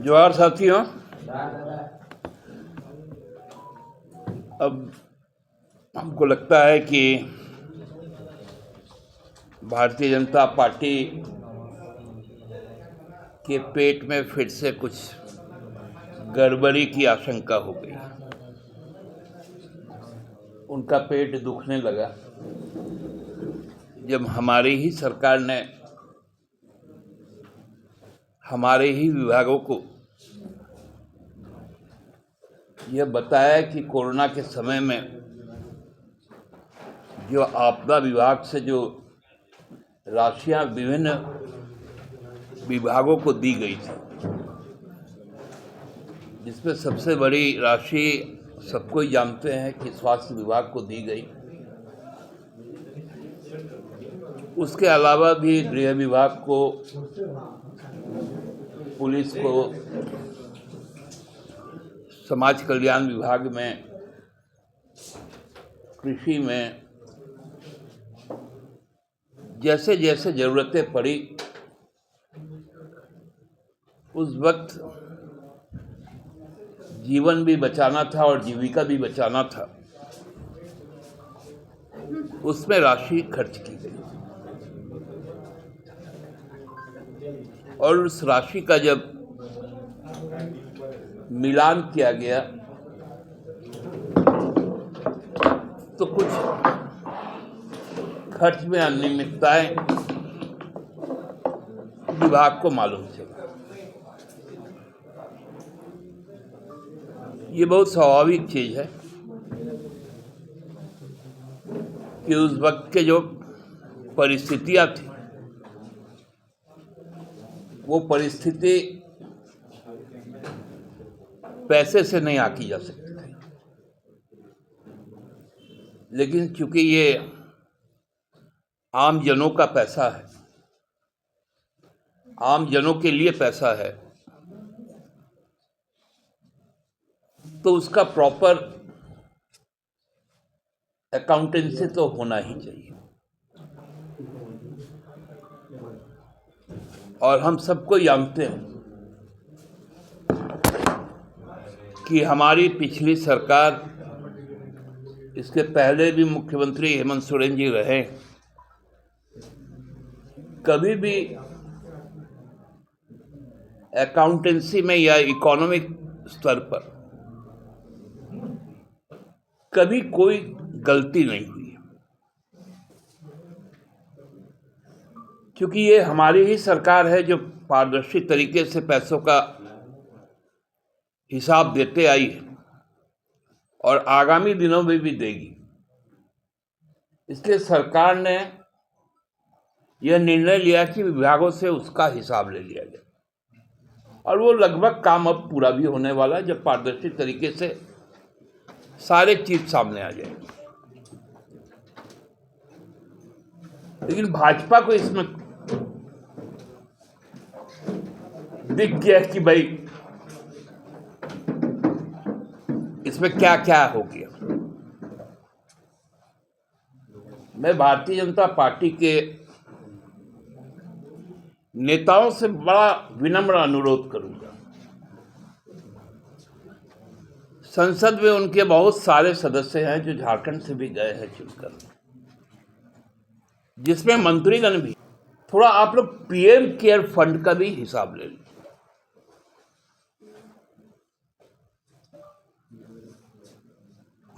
जोहार साथियों। अब हमको लगता है कि भारतीय जनता पार्टी के पेट में फिर से कुछ गड़बड़ी की आशंका हो गई। उनका पेट दुखने लगा जब हमारी ही सरकार ने हमारे ही विभागों को यह बताया कि कोरोना के समय में जो आपदा विभाग से जो राशियां विभिन्न विभागों को दी गई थी, जिसमें सबसे बड़ी राशि सबको ही जानते हैं कि स्वास्थ्य विभाग को दी गई। उसके अलावा भी गृह विभाग को, पुलिस को, समाज कल्याण विभाग में, कृषि में जैसे जैसे जरूरतें पड़ी उस वक्त जीवन भी बचाना था और जीविका भी बचाना था, उसमें राशि खर्च की गई। और उस राशि का जब मिलान किया गया तो कुछ खर्च में अनियमितताएं विभाग को मालूम चला। ये बहुत स्वाभाविक चीज है कि उस वक्त के जो परिस्थितियां थी वो परिस्थिति पैसे से नहीं आकी जा सकती थी, लेकिन चूंकि ये आम जनों का पैसा है, आम जनों के लिए पैसा है, तो उसका प्रॉपर अकाउंटेंसी तो होना ही चाहिए। और हम सबको जानते हैं कि हमारी पिछली सरकार, इसके पहले भी मुख्यमंत्री हेमंत सोरेन जी रहे, कभी भी अकाउंटेंसी में या इकोनॉमिक स्तर पर कभी कोई गलती नहीं हुई, क्योंकि ये हमारी ही सरकार है जो पारदर्शी तरीके से पैसों का हिसाब देते आई है और आगामी दिनों में भी देगी। इसलिए सरकार ने यह निर्णय लिया कि विभागों से उसका हिसाब ले लिया जाए, और वो लगभग काम अब पूरा भी होने वाला है जब पारदर्शी तरीके से सारे चीज सामने आ जाएगी। लेकिन भाजपा को इसमें दिख गया कि भाई इसमें क्या क्या हो गया। मैं भारतीय जनता पार्टी के नेताओं से बड़ा विनम्र अनुरोध करूंगा। संसद में उनके बहुत सारे सदस्य हैं जो झारखंड से भी गए हैं चुनकर, जिसमें मंत्रीगण भी, थोड़ा आप लोग पीएम केयर फंड का भी हिसाब ले लीजिए।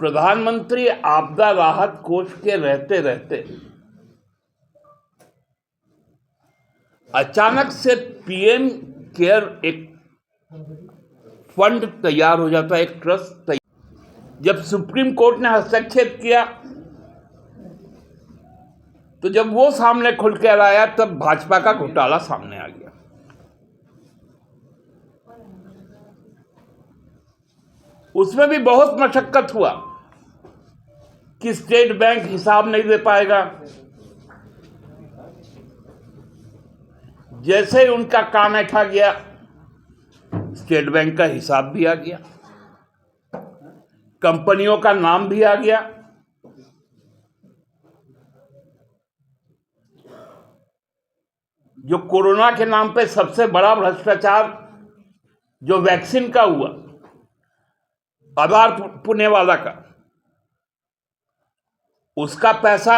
प्रधानमंत्री आपदा राहत कोष के रहते रहते अचानक से पीएम केयर एक फंड तैयार हो जाता है, एक ट्रस्ट तैयार। जब सुप्रीम कोर्ट ने हस्तक्षेप किया तो जब वो सामने खुल कर आया तब भाजपा का घोटाला सामने आ गया। उसमें भी बहुत मशक्कत हुआ कि स्टेट बैंक हिसाब नहीं दे पाएगा। जैसे ही उनका कान ऐठा गया, स्टेट बैंक का हिसाब भी आ गया, कंपनियों का नाम भी आ गया। जो कोरोना के नाम पे सबसे बड़ा भ्रष्टाचार जो वैक्सीन का हुआ, आधार पुणेवाला का, उसका पैसा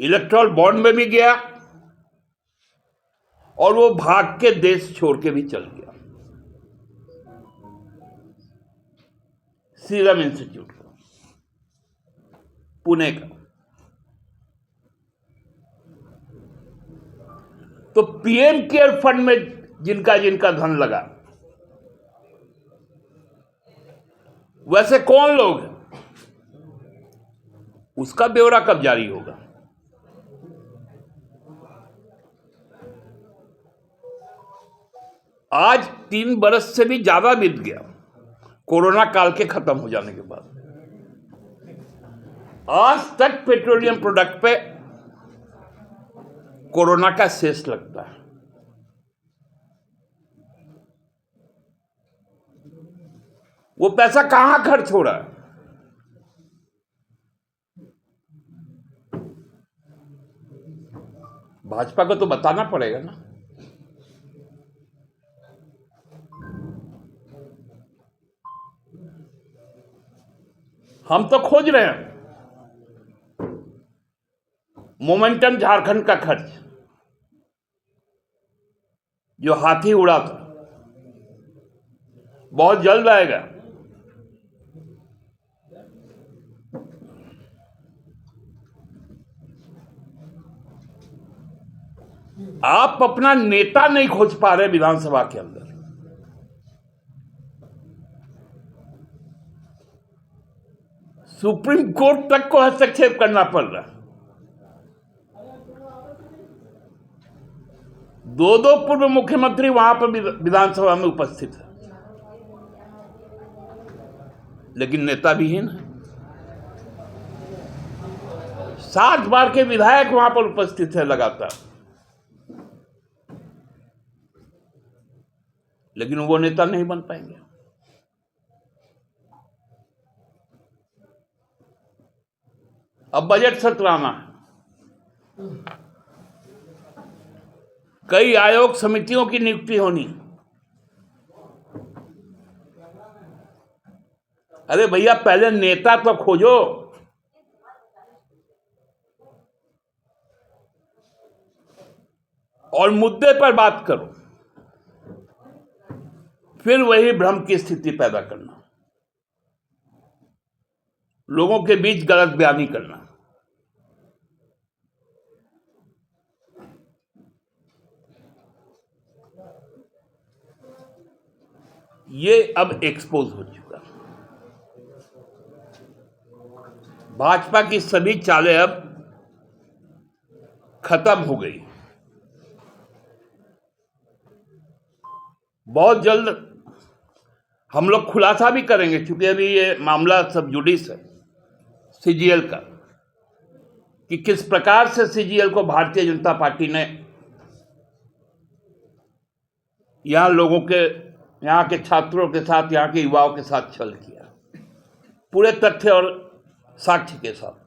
इलेक्ट्रॉल बॉन्ड में भी गया और वो भाग के देश छोड़ के भी चल गया। सीरम इंस्टीट्यूट का, पुणे का। तो पीएम केयर फंड में जिनका जिनका धन लगा, वैसे कौन लोग हैं, उसका ब्यौरा कब जारी होगा? आज 3 बरस से भी ज्यादा बीत गया कोरोना काल के खत्म हो जाने के बाद। आज तक पेट्रोलियम प्रोडक्ट पे कोरोना का सेस लगता है। वो पैसा कहां खर्च हो रहा है? भाजपा को तो बताना पड़ेगा ना। हम तो खोज रहे हैं मोमेंटम झारखंड का खर्च, जो हाथी उड़ा था, बहुत जल्द आएगा। आप अपना नेता नहीं खोज पा रहे विधानसभा के अंदर। सुप्रीम कोर्ट तक को हस्तक्षेप करना पड़ रहा। 2 पूर्व मुख्यमंत्री वहां पर विधानसभा में उपस्थित है, लेकिन नेता विहीन है। 7 बार के विधायक वहां पर उपस्थित है लगातार, लेकिन वो नेता नहीं बन पाएंगे। अब बजट सत्र आना है, कई आयोग समितियों की नियुक्ति होनी। अरे भैया, पहले नेता तो खोजो। और मुद्दे पर बात करो, फिर वही भ्रम की स्थिति पैदा करना, लोगों के बीच गलत बयानी करना। ये अब एक्सपोज हो चुका। भाजपा की सभी चालें अब खत्म हो गई। बहुत जल्द हम लोग खुलासा भी करेंगे, क्योंकि अभी ये मामला सब जुडिस है सीजीएल का, कि किस प्रकार से सीजीएल को भारतीय जनता पार्टी ने यहां लोगों के, यहां के छात्रों के साथ, यहां के युवाओं के साथ छल किया, पूरे तथ्य और साक्ष्य के साथ।